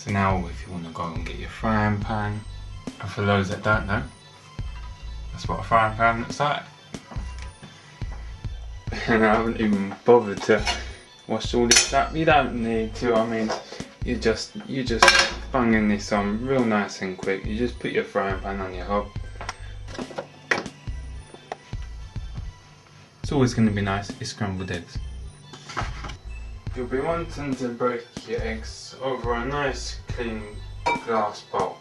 So now if you want to go and get your frying pan, and for those that don't know, that's what a frying pan looks like. And I haven't even bothered to wash all this up. You don't need to, I mean, you just bunging this on real nice and quick. You just put your frying pan on your hob. It's always going to be nice, it's scrambled eggs. You'll be wanting to break your eggs over a nice clean glass bowl.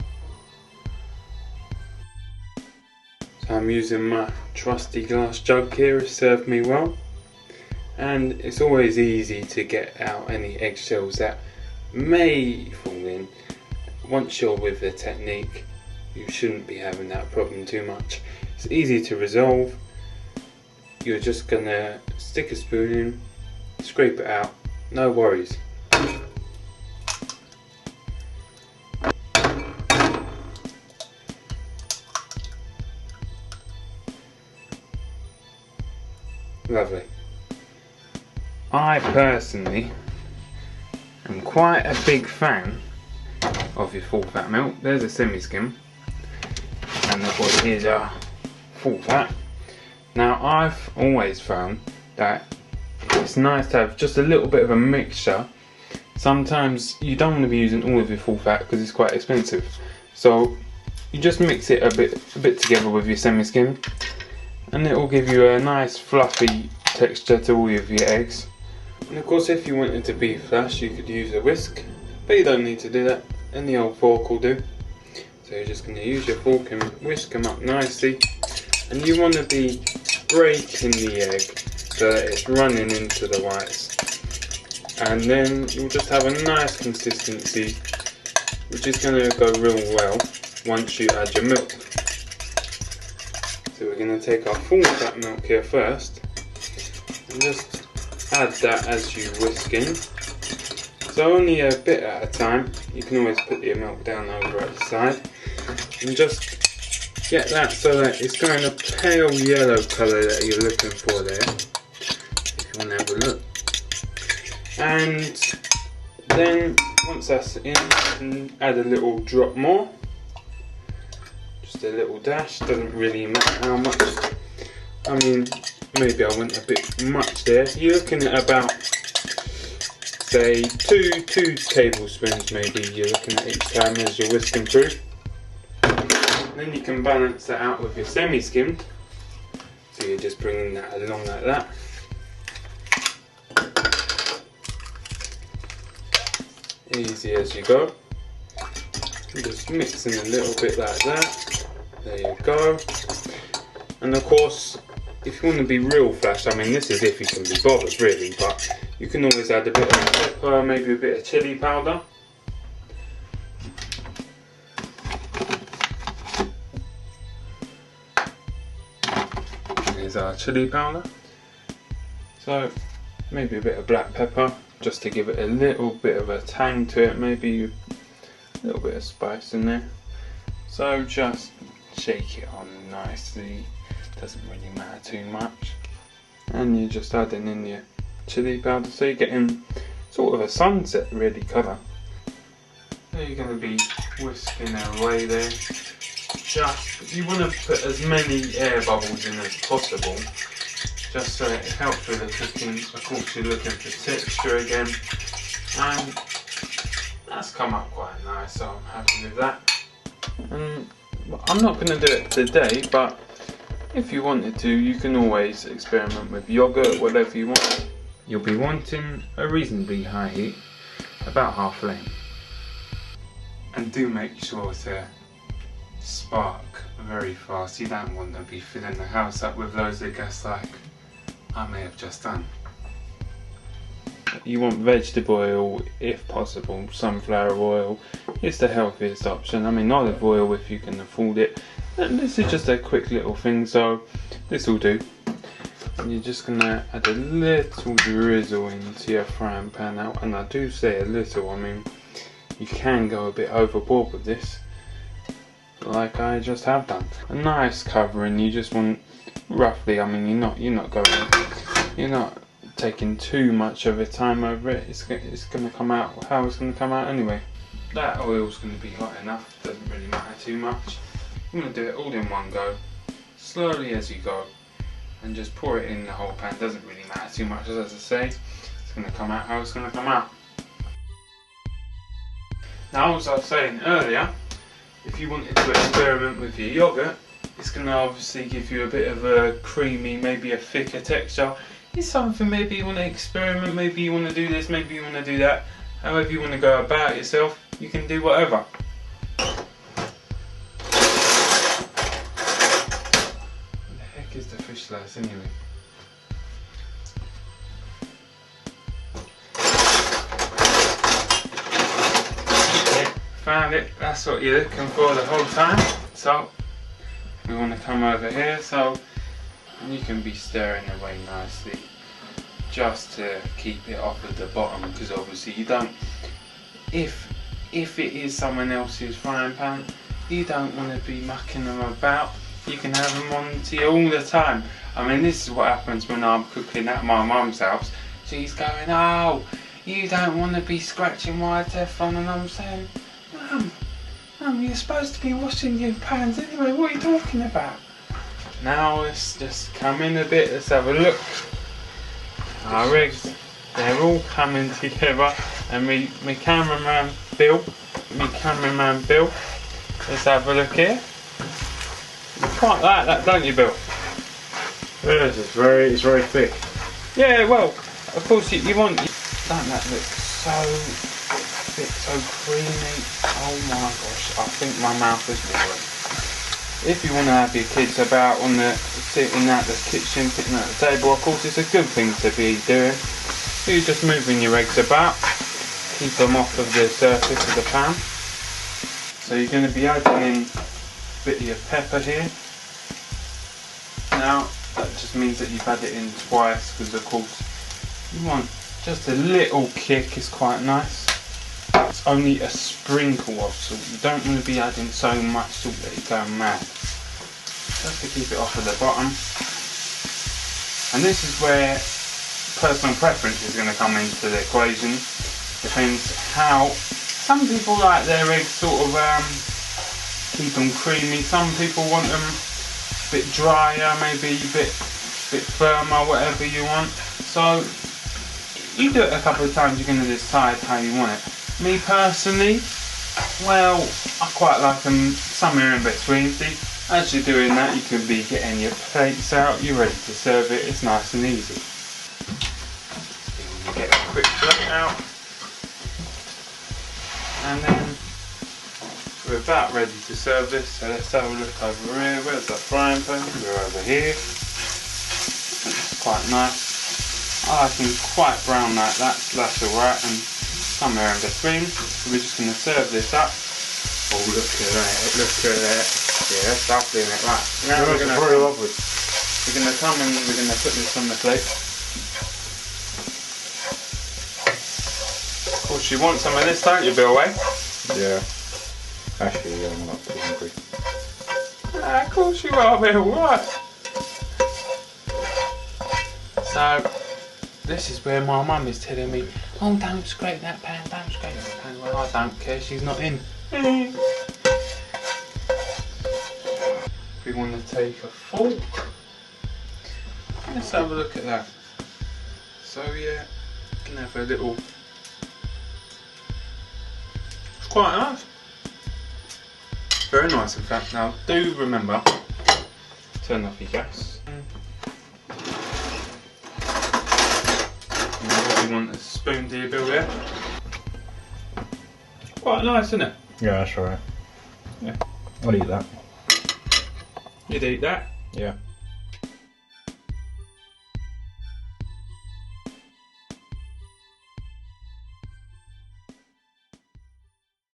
So I'm using my trusty glass jug here, it's served me well. And it's always easy to get out any eggshells that may fall in. Once you're with the technique, you shouldn't be having that problem too much. It's easy to resolve. You're just gonna stick a spoon in, scrape it out, no worries. Lovely. I personally am quite a big fan of your full fat milk. There's a semi-skim, and of course here's our full fat. Now I've always found that it's nice to have just a little bit of a mixture. Sometimes you don't want to be using all of your full fat because it's quite expensive. So you just mix it a bit together with your semi-skim, and it will give you a nice fluffy texture to all of your eggs. And of course if you wanted to be flash you could use a whisk, but you don't need to do that, any old fork will do. So you're just going to use your fork and whisk them up nicely, and you want to be breaking the egg so that it's running into the whites, and then you'll just have a nice consistency which is going to go real well once you add your milk. So we're going to take our full fat milk here first and just add that as you whisk in. So only a bit at a time. You can always put your milk down over at the side and just get that so that it's going a pale yellow colour that you're looking for there, if you want to have a look. And then once that's in, you can add a little drop more, just a little dash, doesn't really matter how much. I mean, maybe I went a bit much there. You're looking at about, say, two tablespoons maybe you're looking at each time as you're whisking through. Then you can balance that out with your semi-skimmed. So you're just bringing that along like that. Easy as you go. Just mixing a little bit like that. There you go. And of course, if you want to be real flash, I mean this is if you can be bothered really, but you can always add a bit of pepper, maybe a bit of chilli powder. Here's our chilli powder. So maybe a bit of black pepper, just to give it a little bit of a tang to it, maybe a little bit of spice in there. So just shake it on nicely, doesn't really matter too much. And you're just adding in your chilli powder, so you're getting sort of a sunset really colour. So you're going to be whisking away there. Just, you want to put as many air bubbles in as possible, just so it helps with the cooking. Of course you're looking for texture again, and that's come up quite nice, so I'm happy with that. And I'm not going to do it today, but if you wanted to, you can always experiment with yogurt, whatever you want. You'll be wanting a reasonably high heat, about half flame. And do make sure to spark very fast. You don't want to be filling the house up with loads of gas like I may have just done. You want vegetable oil if possible, sunflower oil is the healthiest option. I mean olive oil if you can afford it. And this is just a quick little thing, so this will do. And you're just going to add a little drizzle into your frying pan now, and I do say a little, I mean you can go a bit overboard with this, like I just have done. A nice covering, you just want roughly, I mean you're not taking too much of a time over it. It's going to come out how it's going to come out anyway. that oil's going to be hot enough, doesn't really matter too much. I'm going to do it all in one go, slowly as you go, and just pour it in the whole pan. Doesn't really matter too much, as I say, it's going to come out how it's going to come out. Now, as I was saying earlier, if you wanted to experiment with your yoghurt, it's going to obviously give you a bit of a creamy, maybe a thicker texture. It's something maybe you want to experiment, maybe you want to do this, maybe you want to do that. However you want to go about yourself, you can do whatever. What the heck is the fish slice anyway? Found it, that's what you're looking for the whole time. So we want to come over here, so you can be stirring away nicely just to keep it off at the bottom, because obviously you don't, if it is someone else's frying pan, you don't want to be mucking them about. You can have them on to you all the time. I mean, this is what happens when I'm cooking at my mum's house. She's going, oh, you don't want to be scratching my Teflon, and I'm saying, Mum, you're supposed to be washing your pans anyway, what are you talking about? Now let's just come in a bit, let's have a look. Our eggs, they're all coming together, and my cameraman Bill, let's have a look here. You quite like that, don't you, Bill? Yes, it's very thick. Yeah, well, of course you want, don't that look so thick, so creamy. Oh my gosh, I think my mouth is watering. If you want to have your kids about sitting at the kitchen, sitting at the table, of course it's a good thing to be doing. You're just moving your eggs about, keep them off of the surface of the pan. So you're going to be adding in a bit of your pepper here. Now that just means that you've added it in twice, because of course you want just a little kick, is quite nice. It's only a sprinkle of salt. You don't want to be adding so much salt that you go mad. Just to keep it off at the bottom. And this is where personal preference is going to come into the equation. Depends how. Some people like their eggs sort of keep them creamy. Some people want them a bit drier, maybe a bit firmer, whatever you want. So you do it a couple of times, you're going to decide how you want it. Me personally, well, I quite like them somewhere in between. See, as you're doing that, you can be getting your plates out, you're ready to serve it, it's nice and easy. You get a quick plate out, and then we're about ready to serve this, so let's have a look over here. Where's the frying pan? We're over here. It's quite nice. I like them quite brown like that, so that's alright, and somewhere in between. So we're just going to serve this up. Oh, look at that, look at that. Yeah, that's lovely, isn't it? Right, now we're going to come and we're going to put this on the plate. Of course you want some of this, don't you, Bill, eh? Yeah. Actually, I'm not too hungry. Of course you are, Bill, right. So, this is where my mum is telling me, oh, don't scrape that pan, don't scrape that pan. Well, I don't care, she's not in. We want to take a fork. Let's have a look at that. So yeah, you can have a little, it's quite nice. Very nice in fact. Now do remember, turn off your gas. You want a spoon, do you, Bill, there? Quite nice, isn't it? Yeah, that's alright. Yeah. I'll eat that. You'd eat that? Yeah.